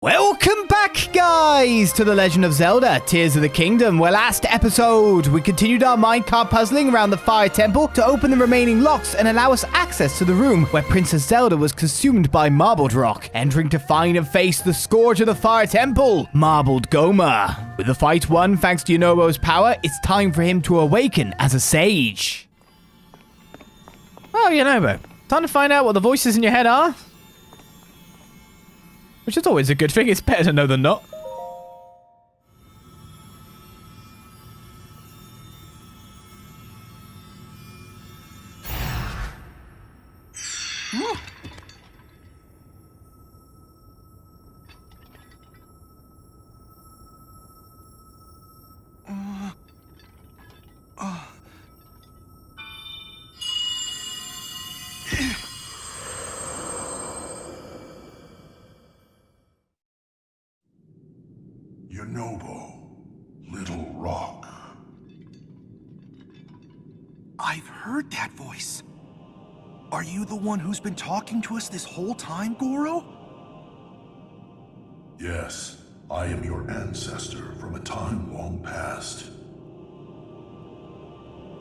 Welcome back, guys, to the Legend of Zelda, Tears of the Kingdom, where last episode we continued our minecart puzzling around the Fire Temple to open the remaining locks and allow us access to the room where Princess Zelda was consumed by Marbled Rock, entering to find and face the Scourge of the Fire Temple, Marbled Gohma. With the fight won thanks to Yunobo's power, it's time for him to awaken as a sage. Well, Yunobo, time to find out what the voices in your head are. Which is always a good thing. It's better to know than not. Yunobo, Little Rock. I've heard that voice. Are you the one who's been talking to us this whole time, Goro? Yes, I am your ancestor from a time long past.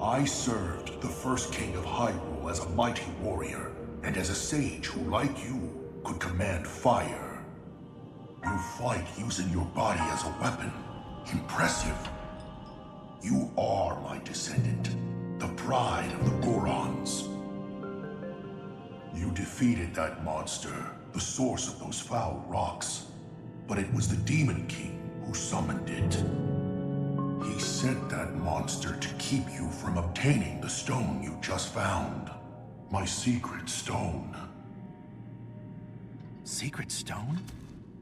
I served the first king of Hyrule as a mighty warrior, and as a sage who, like you, could command fire. You fight using your body as a weapon. Impressive. You are my descendant, the pride of the Gorons. You defeated that monster, the source of those foul rocks. But it was the Demon King who summoned it. He sent that monster to keep you from obtaining the stone you just found. My secret stone. Secret stone?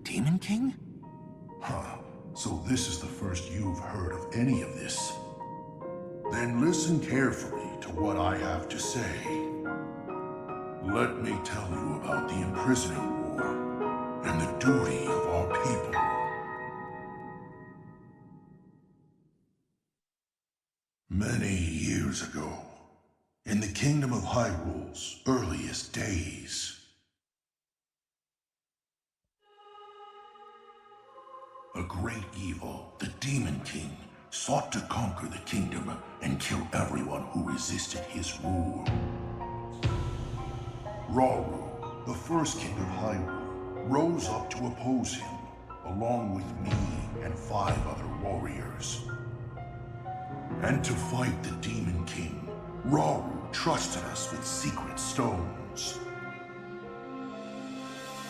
Demon King? Huh. So this is the first you've heard of any of this. Then listen carefully to what I have to say. Let me tell you about the imprisoning war and the duty of our people. Many years ago, in the kingdom of Hyrule's earliest days, a great evil, the Demon King, sought to conquer the kingdom and kill everyone who resisted his rule. Rauru, the first king of Hyrule, rose up to oppose him, along with me and 5 other warriors. And to fight the Demon King, Rauru trusted us with secret stones.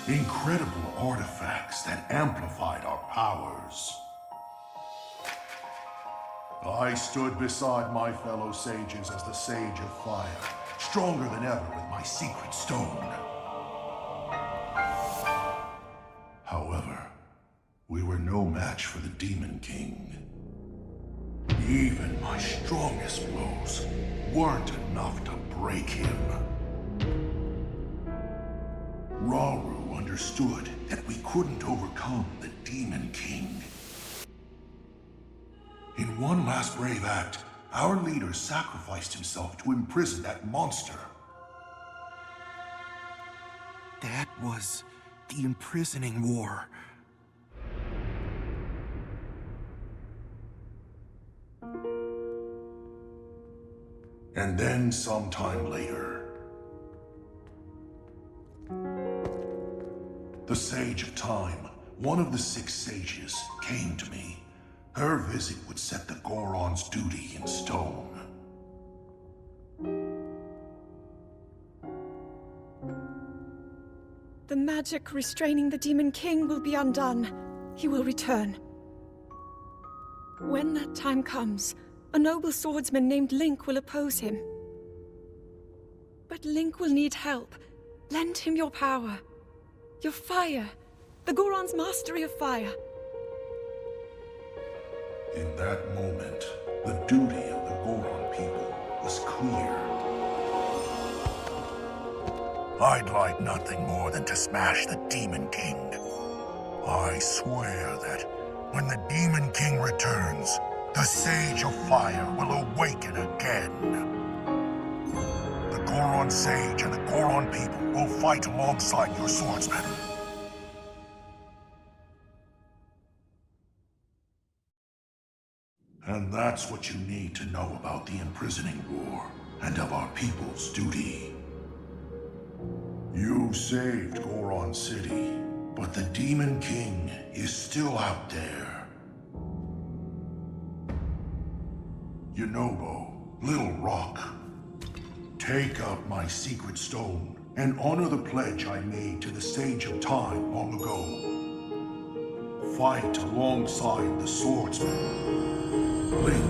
Incredible artifacts that amplified our powers. I stood beside my fellow sages as the Sage of Fire, stronger than ever with my secret stone. However, we were no match for the Demon King. Even my strongest blows weren't enough to break him. Rauru understood that we couldn't overcome the Demon King. In one last brave act, our leader sacrificed himself to imprison that monster. That was the imprisoning war. And then sometime later, the Sage of Time, one of the 6 sages, came to me. Her visit would set the Goron's duty in stone. The magic restraining the Demon King will be undone. He will return. When that time comes, a noble swordsman named Link will oppose him. But Link will need help. Lend him your power. Your fire. The Goron's mastery of fire. In that moment, the duty of the Goron people was clear. I'd like nothing more than to smash the Demon King. I swear that when the Demon King returns, the Sage of Fire will awaken again. The Goron Sage and the Goron people will fight alongside your swordsmen. And that's what you need to know about the imprisoning war and of our people's duty. You saved Goron City, but the Demon King is still out there. Yunobo, Little Rock, take up my secret stone and honor the pledge I made to the Sage of Time long ago. Fight alongside the swordsman, Link.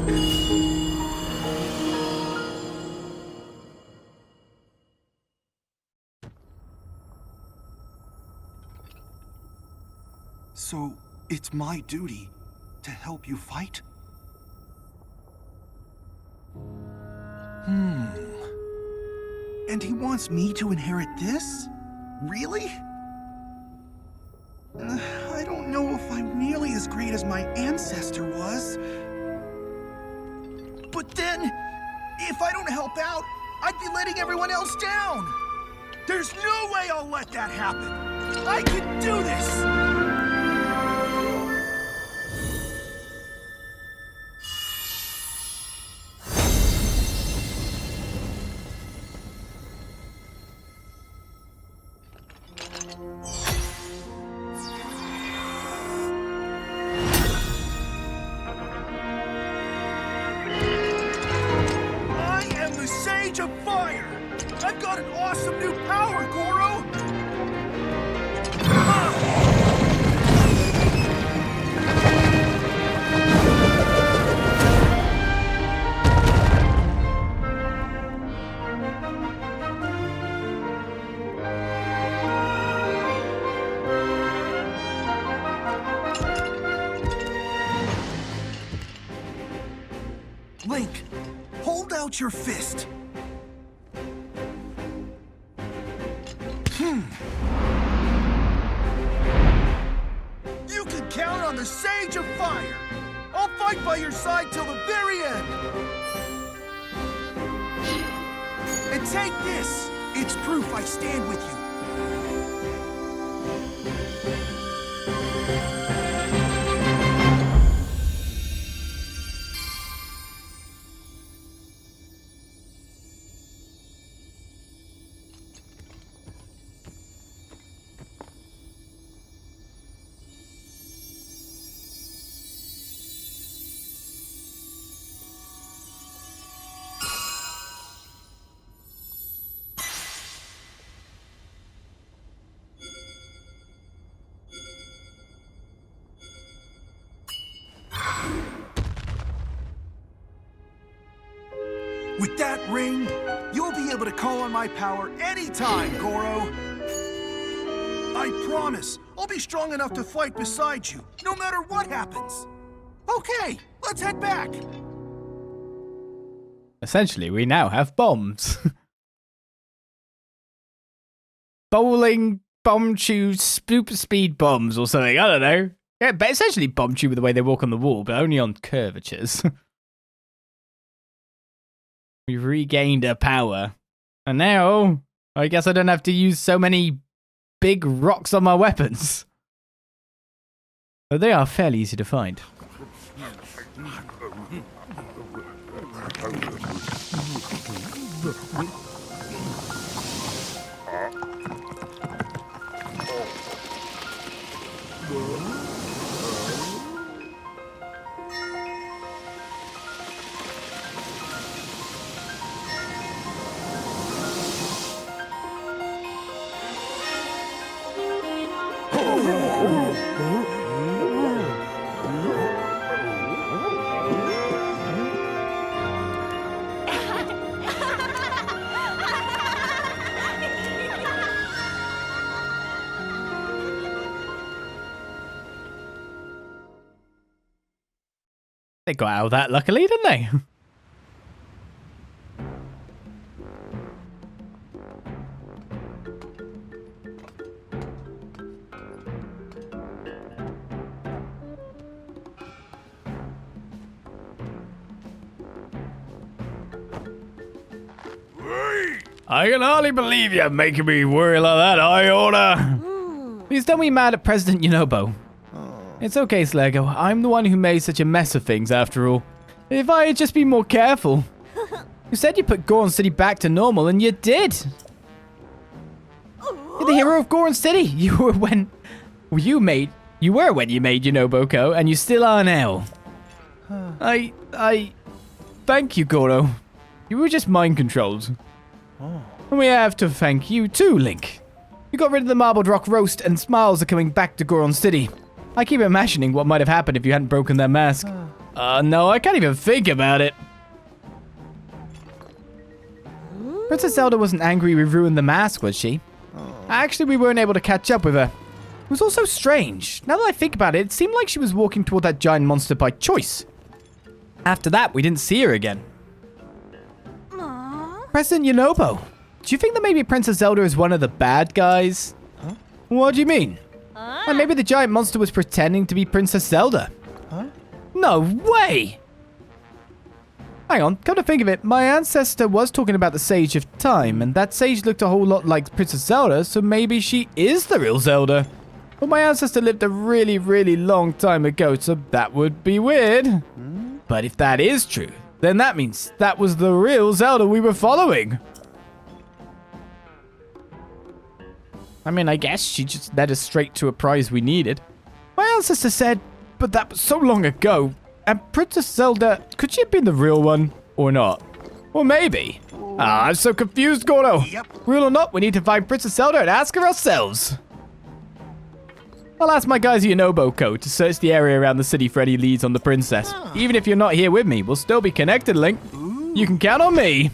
So, it's my duty to help you fight? And he wants me to inherit this? Really? I don't know if I'm nearly as great as my ancestor was. But then, if I don't help out, I'd be letting everyone else down. There's no way I'll let that happen. I can do this! Sage of Fire! I've got an awesome new power, Goro! Link, hold out your fist. You can count on the Sage of Fire! I'll fight by your side till the very end! And take this! It's proof I stand with you. With that ring, you'll be able to call on my power anytime, Goro. I promise, I'll be strong enough to fight beside you, no matter what happens. Okay, let's head back. Essentially, we now have bombs. Bowling bomb shoes, super speed bombs or something, I don't know. Yeah, but essentially bomb tube with the way they walk on the wall, but only on curvatures. We've regained a power. And now, I guess I don't have to use so many big rocks on my weapons. But they are fairly easy to find. They got out of that luckily, didn't they? I can hardly believe you're making me worry like that, Iona. Please don't be mad at President Yunobo. It's okay, Slego. I'm the one who made such a mess of things after all. If I had just been more careful. You said you put Goron City back to normal, and you did. You're the hero of Goron City. You were when you made Yunobo, and you still are now. Thank you, Goro. You were just mind controlled. And we have to thank you too, Link. You got rid of the marbled rock roast, and smiles are coming back to Goron City. I keep imagining what might have happened if you hadn't broken that mask. No, I can't even think about it. Princess Zelda wasn't angry we ruined the mask, was she? Actually, we weren't able to catch up with her. It was also strange. Now that I think about it, it seemed like she was walking toward that giant monster by choice. After that, we didn't see her again. President Yunobo, do you think that maybe Princess Zelda is one of the bad guys? Huh? What do you mean? Like maybe the giant monster was pretending to be Princess Zelda. Huh? No way! Hang on, come to think of it, my ancestor was talking about the Sage of Time, and that sage looked a whole lot like Princess Zelda, so maybe she is the real Zelda. But my ancestor lived a really, really long time ago, so that would be weird. But if that is true, then that means that was the real Zelda we were following. I mean, I guess she just led us straight to a prize we needed. My ancestor said, but that was so long ago. And Princess Zelda, could she have been the real one? Or not? Or maybe. I'm so confused, Goro. Yep. Real or not, we need to find Princess Zelda and ask her ourselves. I'll ask my guys Yunobo to search the area around the city for any leads on the princess. Even if you're not here with me, we'll still be connected, Link. You can count on me.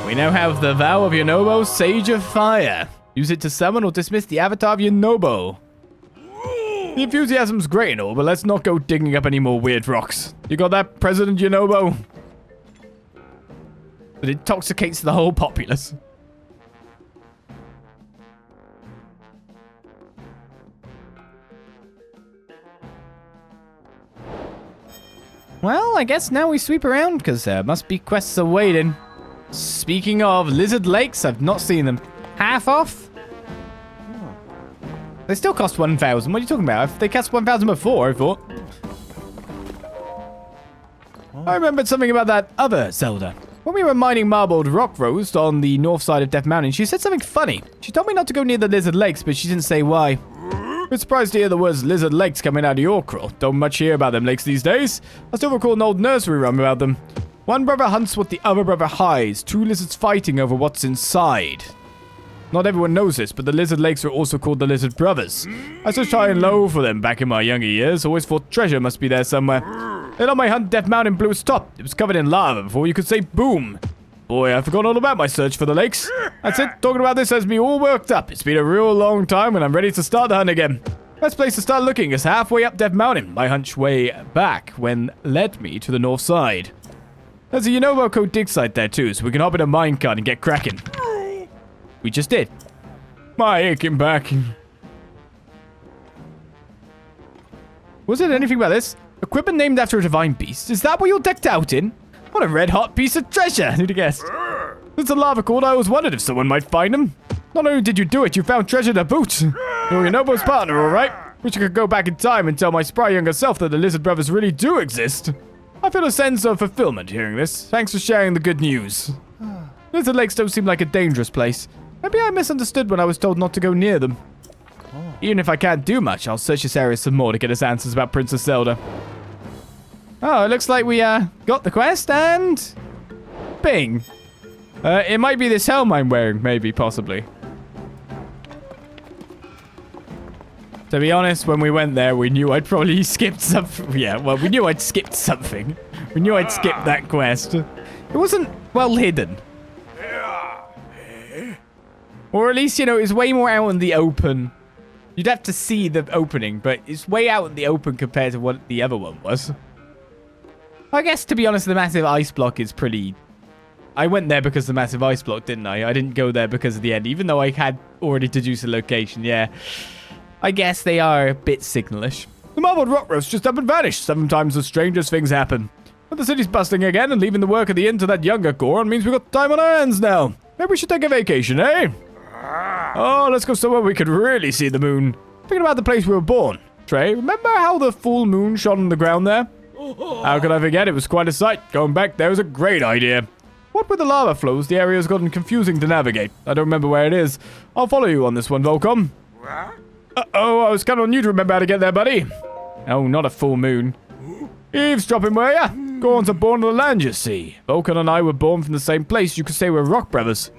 We now have the Vow of Yunobo, Sage of Fire. Use it to summon or dismiss the avatar of Yunobo. The enthusiasm's great and all, but let's not go digging up any more weird rocks. You got that, President Yunobo? It intoxicates the whole populace. Well, I guess now we sweep around, because there must be quests awaiting. Speaking of Lizard Lakes, I've not seen them. Half off? They still cost 1,000. What are you talking about? They cost 1,000 before, I thought. I remembered something about that other Zelda. When we were mining marbled rock roast on the north side of Death Mountain, she said something funny. She told me not to go near the Lizard Lakes, but she didn't say why. Bit surprised to hear the words Lizard Lakes coming out of your crawl. Don't much hear about them lakes these days. I still recall an old nursery rhyme about them. One brother hunts what the other brother hides. Two lizards fighting over what's inside. Not everyone knows this, but the Lizard Lakes are also called the Lizard Brothers. I was high and low for them back in my younger years. Always thought treasure must be there somewhere. Then on my hunt, Death Mountain blew its top. It was covered in lava before you could say boom. Boy, I forgot all about my search for the lakes. That's it. Talking about this has me all worked up. It's been a real long time and I'm ready to start the hunt again. Best place to start looking is halfway up Death Mountain. My hunch way back when led me to the north side. There's a Yunobo dig site there too, so we can hop in a minecart and get cracking. We just did. My aching back. Was it anything about this? Equipment named after a divine beast? Is that what you're decked out in? What a red-hot piece of treasure! Who'd have guessed? Since the lava cord, I always wondered if someone might find him. Not only did you do it, you found treasure to boot. You're Yunobo's partner, alright? Wish I could go back in time and tell my spry younger self that the Lizard Brothers really do exist. I feel a sense of fulfillment hearing this. Thanks for sharing the good news. Lizard Lakes don't seem like a dangerous place. Maybe I misunderstood when I was told not to go near them. Even if I can't do much, I'll search this area some more to get us answers about Princess Zelda. Oh, it looks like we got the quest and... Bing. It might be this helm I'm wearing, maybe, possibly. To be honest, when we went there, we knew I'd probably skipped something. Yeah, well, we knew I'd skipped something. We knew I'd skipped that quest. It wasn't well hidden. Or at least, you know, it's way more out in the open. You'd have to see the opening, but it's way out in the open compared to what the other one was. I guess, to be honest, the massive ice block is pretty... I went there because of the massive ice block, didn't I? I didn't go there because of the end, even though I had already deduced a location, yeah. I guess they are a bit signalish. The marbled rock roast just up and vanished. Sometimes the strangest things happen. But the city's busting again, and leaving the work of the inn to that younger Goron means we've got time on our hands now. Maybe we should take a vacation, eh? Oh, let's go somewhere we could really see the moon. Thinking about the place we were born. Trey, remember how the full moon shone on the ground there? How could I forget? It was quite a sight. Going back there was a great idea. What with the lava flows, the area's gotten confusing to navigate. I don't remember where it is. I'll follow you on this one, Volcom. Uh-oh, I was counting on you to remember how to get there, buddy. Oh, not a full moon. Eavesdropping, were ya? Gorons are born on the land, you see. Vulcan and I were born from the same place. You could say we're rock brothers.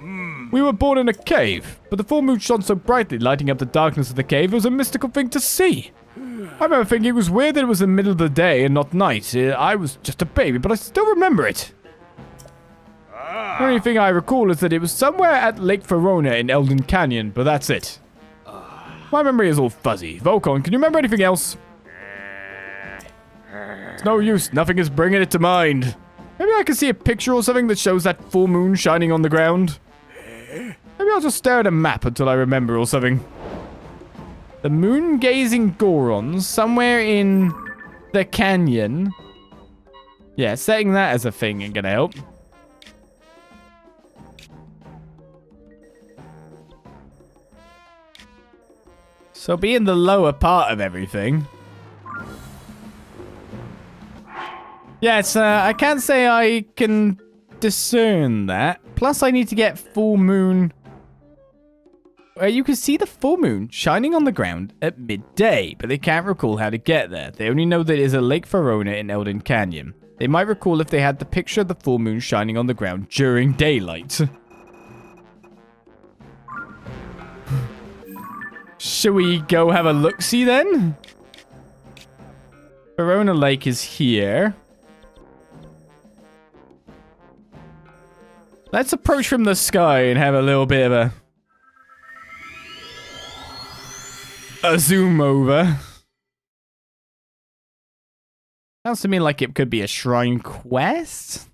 We were born in a cave, but the full moon shone so brightly, lighting up the darkness of the cave. It was a mystical thing to see. I remember thinking it was weird that it was the middle of the day and not night. I was just a baby, but I still remember it. The only thing I recall is that it was somewhere at Lake Verona in Elden Canyon, but that's it. My memory is all fuzzy. Volcon, can you remember anything else? It's no use. Nothing is bringing it to mind. Maybe I can see a picture or something that shows that full moon shining on the ground. Maybe I'll just stare at a map until I remember or something. The Moon-Gazing Gorons, somewhere in the canyon. Yeah, setting that as a thing ain't gonna help. So be in the lower part of everything. Yes, I can't say I can discern that. Plus, I need to get full moon. You can see the full moon shining on the ground at midday, but they can't recall how to get there. They only know that it is a Lake Verona in Elden Canyon. They might recall if they had the picture of the full moon shining on the ground during daylight. Shall we go have a look-see then? Verona Lake is here. Let's approach from the sky and have a little bit of a zoom over. Sounds to me like it could be a shrine quest.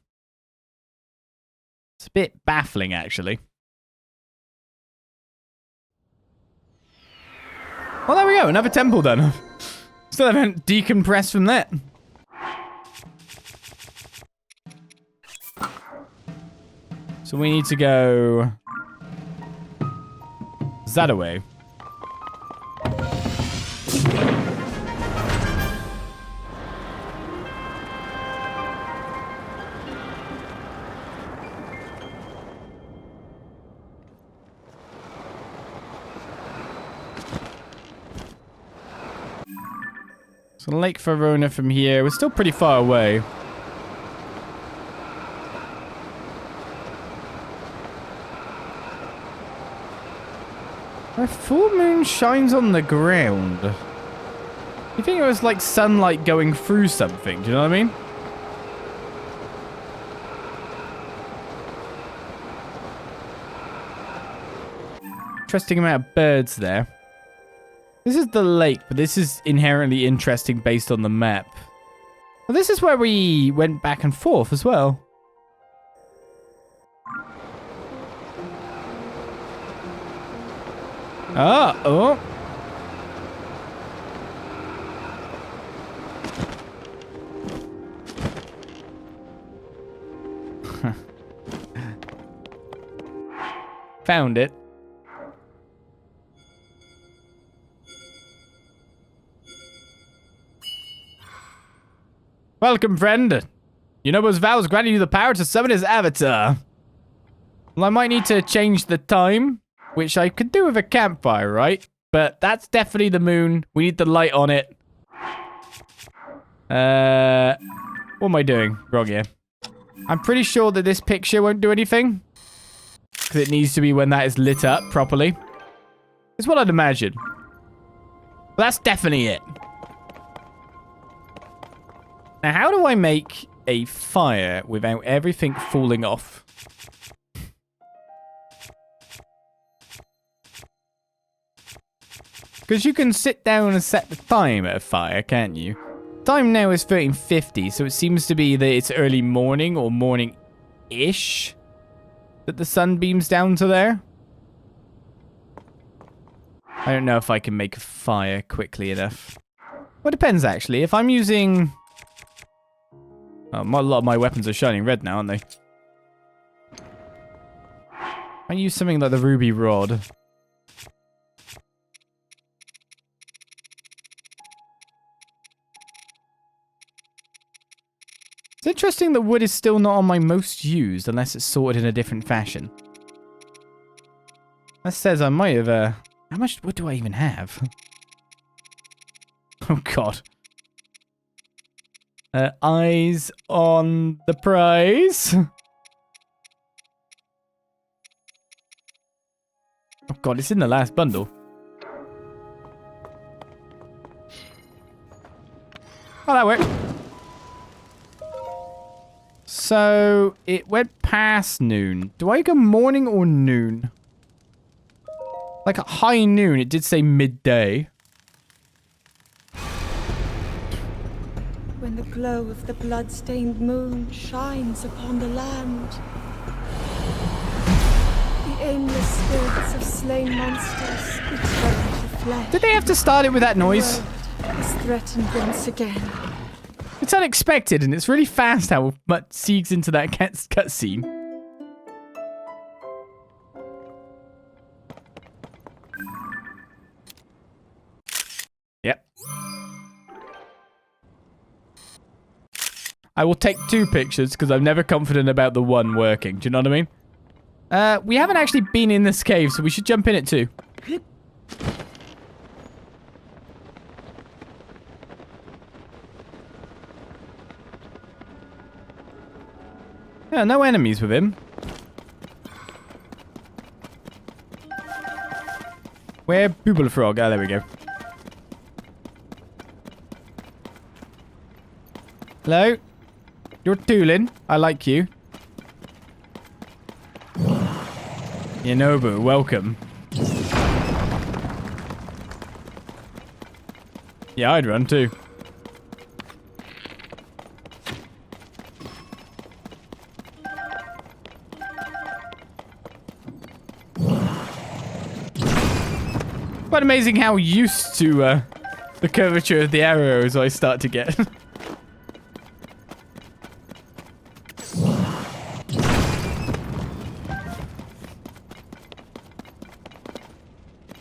It's a bit baffling, actually. Well, there we go. Another temple done. Still haven't decompressed from that. So we need to go that way. So Lake Verona from here. We're still pretty far away. A full moon shines on the ground. You think it was like sunlight going through something? Do you know what I mean? Interesting amount of birds there. This is the lake, but this is inherently interesting based on the map. Well, this is where we went back and forth as well. Ah, oh. Found it. Welcome, friend. Yunobo's vows granted you the power to summon his avatar. Well, I might need to change the time, which I could do with a campfire, right? But that's definitely the moon. We need the light on it. What am I doing? Gronya. I'm pretty sure that this picture won't do anything. Because it needs to be when that is lit up properly. It's what I'd imagine. But that's definitely it. Now, how do I make a fire without everything falling off? Because you can sit down and set the time at a fire, can't you? Time now is 13:50, so it seems to be that it's early morning or morning-ish that the sun beams down to there. I don't know if I can make a fire quickly enough. Well, it depends, actually. If I'm using... Oh, a lot of my weapons are shining red now, aren't they? I use something like the ruby rod. It's interesting that wood is still not on my most used unless it's sorted in a different fashion. That says I might have, how much wood do I even have? Oh god. Eyes on the prize. Oh god, it's in the last bundle. Oh, that worked. So, it went past noon. Do I go morning or noon? Like at high noon, it did say midday. When the glow of the blood-stained moon shines upon the land, the aimless spirits of slain monsters return to flesh. Did they have to start it with that noise? The world is threatened once again. It's unexpected, and it's really fast how much seeks into that cutscene. Yep. I will take 2 pictures, because I'm never confident about the one working. Do you know what I mean? We haven't actually been in this cave, so we should jump in it too. Yeah, no enemies with him. Where Booble Frog? Ah, there we go. Hello? You're tooling. I like you. Yunobo, welcome. Yeah, I'd run too. Quite amazing how used to the curvature of the arrows I start to get.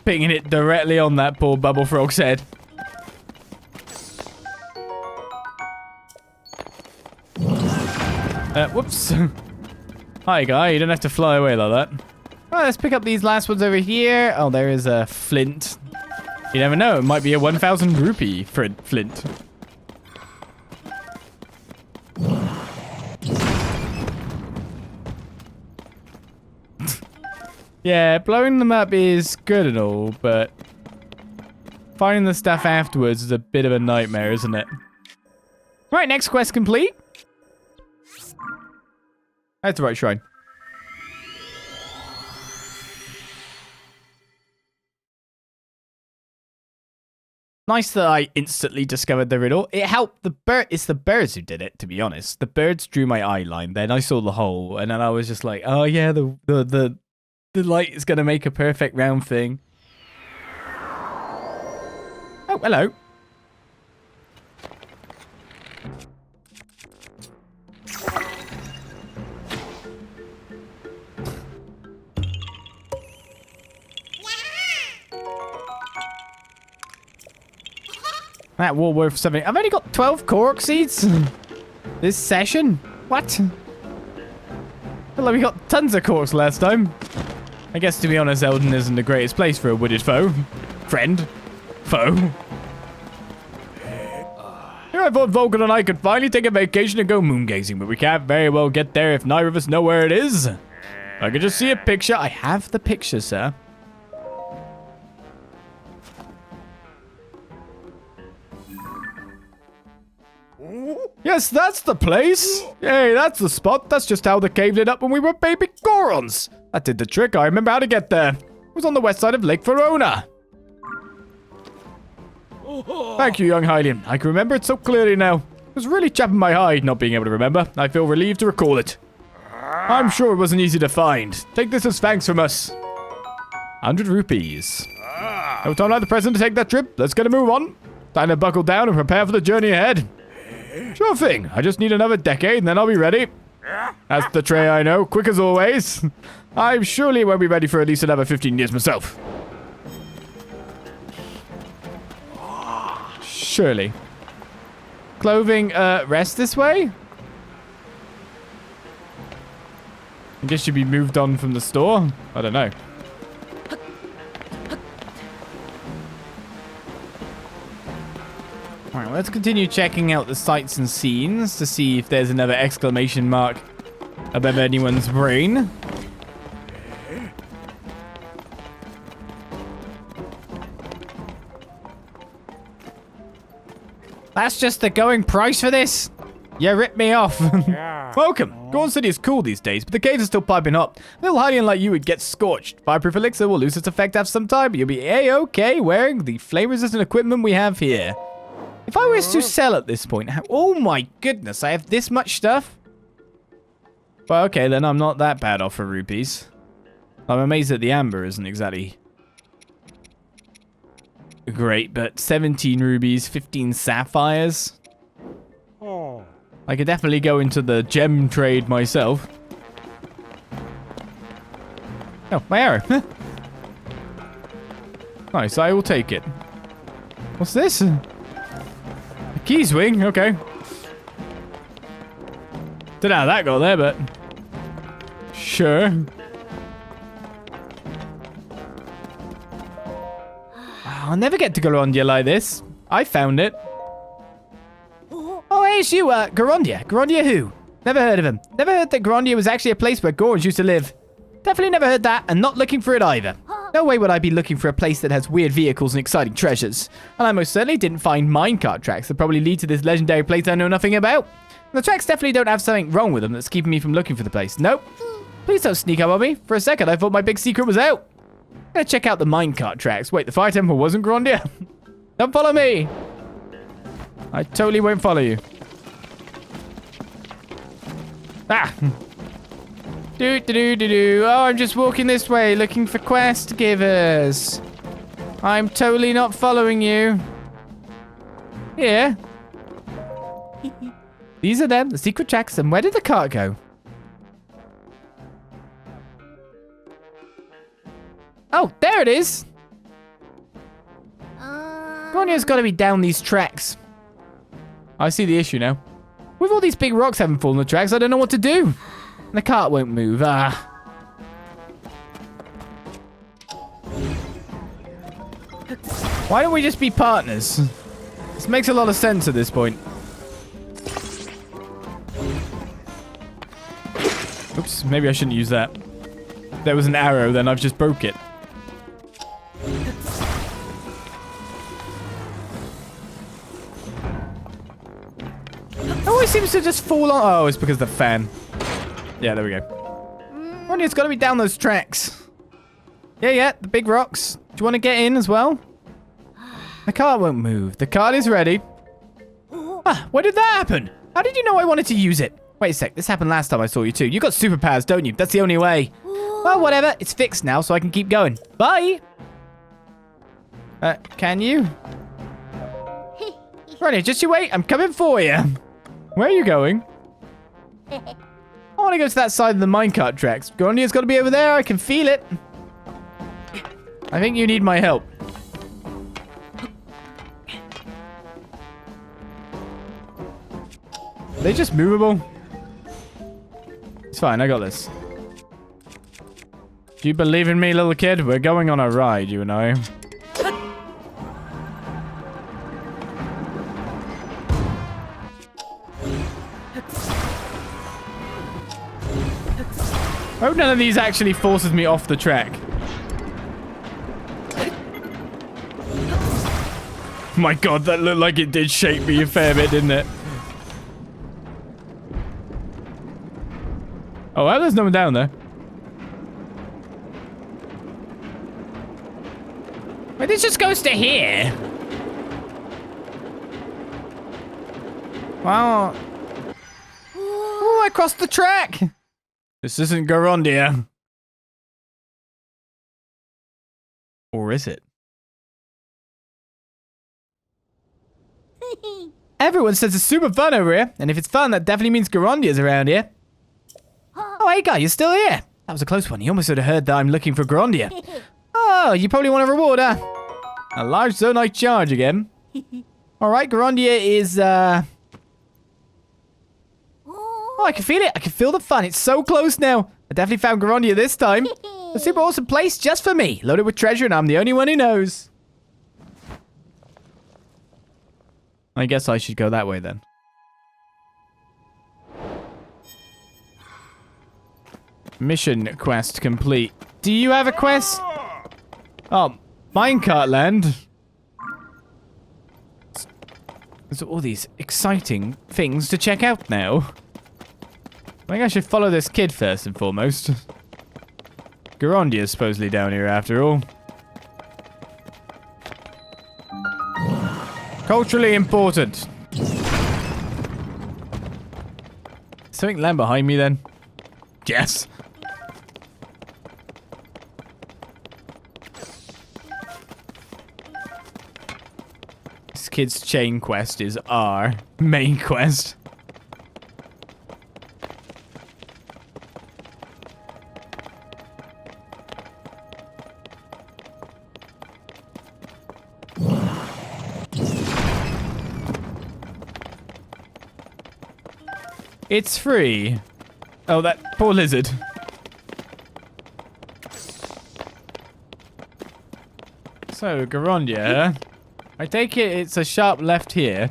Pinging it directly on that poor bubble frog's head. Whoops. Hi, guy. You don't have to fly away like that. Alright, let's pick up these last ones over here. Oh, there is a flint. You never know. It might be a 1,000 rupee flint. Yeah, blowing them up is good and all, but finding the stuff afterwards is a bit of a nightmare, isn't it? Right, next quest complete. That's the right shrine. Nice that I instantly discovered the riddle. It helped the bird. It's the birds who did it, to be honest. The birds drew my eye line. Then I saw the hole, and then I was just like, "Oh yeah, the light is gonna make a perfect round thing." Oh, hello. That war worth something. I've only got 12 Korok seeds this session. What? Well, like we got tons of Koroks last time. I guess, to be honest, Elden isn't the greatest place for a wooded foe. Friend. Foe. Here I thought Vulcan and I could finally take a vacation and go moon-gazing, but we can't very well get there if neither of us know where it is. I could just see a picture. I have the picture, sir. Yes, that's the place. Hey, that's the spot. That's just how the cave lit up when we were baby Gorons. That did the trick. I remember how to get there. It was on the west side of Lake Verona. Thank you, young Hylian. I can remember it so clearly now. It was really chapping my hide not being able to remember. I feel relieved to recall it. I'm sure it wasn't easy to find. Take this as thanks from us. 100 rupees. No time like the present to take that trip. Let's get a move on. Time to buckle down and prepare for the journey ahead. Sure thing. I just need another decade and then I'll be ready. That's the tray I know. Quick as always. I surely won't be ready for at least another 15 years myself. Surely. Clothing, rest this way? guess she'd be moved on from the store. I don't know. Alright, let's continue checking out the sights and scenes to see if there's another exclamation mark above anyone's brain. That's just the going price for this? You ripped me off. Welcome. Goron City is cool these days, but the caves are still piping hot. A little highly unlike you would get scorched. Fireproof elixir will lose its effect after some time, but you'll be A-okay wearing the flame-resistant equipment we have here. If I was to sell at this point, oh my goodness, I have this much stuff? Well, okay, then I'm not that bad off for rupees. I'm amazed that the amber isn't exactly great, but 17 rubies, 15 sapphires. I could definitely go into the gem trade myself. Oh, my arrow. Nice, I will take it. What's this? A key swing? Okay. Don't know how that got there, but sure. I'll never get to Gorondia like this. I found it. Oh, hey, it's you, Gorondia. Gorondia who? Never heard of him. Never heard that Gorondia was actually a place where Gorons used to live. Definitely never heard that, and not looking for it either. No way would I be looking for a place that has weird vehicles and exciting treasures. And I most certainly didn't find minecart tracks that probably lead to this legendary place I know nothing about. And the tracks definitely don't have something wrong with them that's keeping me from looking for the place. Nope. Please don't sneak up on me. For a second, I thought my big secret was out. I'm gonna check out the minecart tracks. Wait, the fire temple wasn't Gorondia? Don't follow me. I totally won't follow you. Ah! Do. Oh, I'm just walking this way looking for quest givers. I'm totally not following you. Here. These are them, the secret tracks. And where did the cart go? Oh, there it is. Gronya's got to be down these tracks. I see the issue now. With all these big rocks having fallen the tracks, I don't know what to do. And the cart won't move. Why don't we just be partners? This makes a lot of sense at this point. Oops, maybe I shouldn't use that. If there was an arrow, then I've just broke it. It always seems to just fall on. Oh, it's because of the fan. Yeah, there we go. Ronya's got to be down those tracks. Yeah, the big rocks. Do you want to get in as well? The cart won't move. The cart is ready. Ah, why did that happen? How did you know I wanted to use it? Wait a sec, this happened last time I saw you too. You got superpowers, don't you? That's the only way. Well, whatever. It's fixed now, so I can keep going. Bye. Can you? Ronya, just you wait. I'm coming for you. Where are you going? I want to go to that side of the minecart tracks. Gorondia's got to be over there. I can feel it. I think you need my help. Are they just movable? It's fine. I got this. Do you believe in me, little kid? We're going on a ride, you and I. I hope none of these actually forces me off the track. My god, that looked like it did shake me a fair bit, didn't it? Oh, well, there's no one down there. Wait, this just goes to here. Wow. Oh, I crossed the track. This isn't Gorondia. Or is it? Everyone says it's super fun over here, and if it's fun, that definitely means Gorondia's around here. Oh, hey guy, you're still here. That was a close one. You almost would have heard that I'm looking for Gorondia. Oh, you probably want a reward, huh? A large zonite charge again. Alright, Gorondia is, Oh, I can feel it. I can feel the fun. It's so close now. I definitely found Gorondia this time. A super awesome place just for me. Loaded with treasure and I'm the only one who knows. I guess I should go that way then. Mission quest complete. Do you have a quest? Oh, Minecart land. There's all these exciting things to check out now. I think I should follow this kid first and foremost. Gorondia is supposedly down here after all. Culturally important. Something land behind me then? Yes. This kid's chain quest is our main quest. It's free. Oh, that poor lizard. So, Gorondia. I take it it's a sharp left here.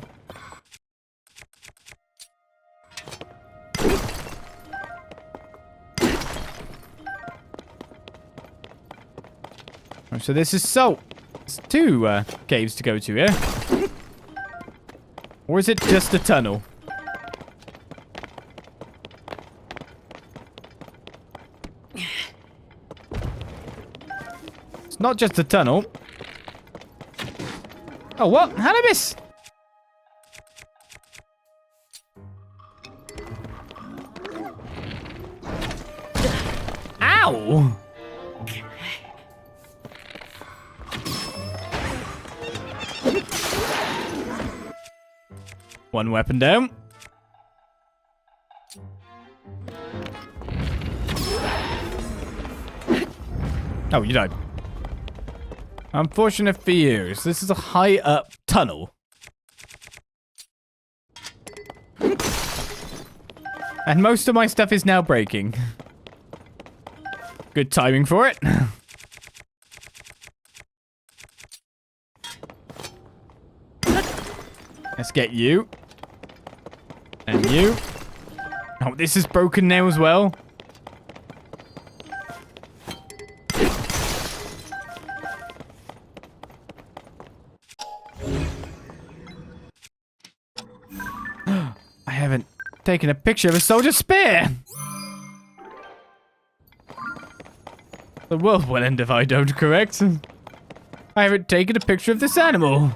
Oh, so this is salt. It's two caves to go to here. Or is it just a tunnel? It's not just a tunnel. Oh, what? How did I miss? Ow! One weapon down. Oh, you died. Unfortunate for you. So this is a high up tunnel. And most of my stuff is now breaking. Good timing for it. Let's get you. And you. Oh, this is broken now as well. I haven't taken a picture of a soldier's spear. The world will end if I don't, correct? I haven't taken a picture of this animal.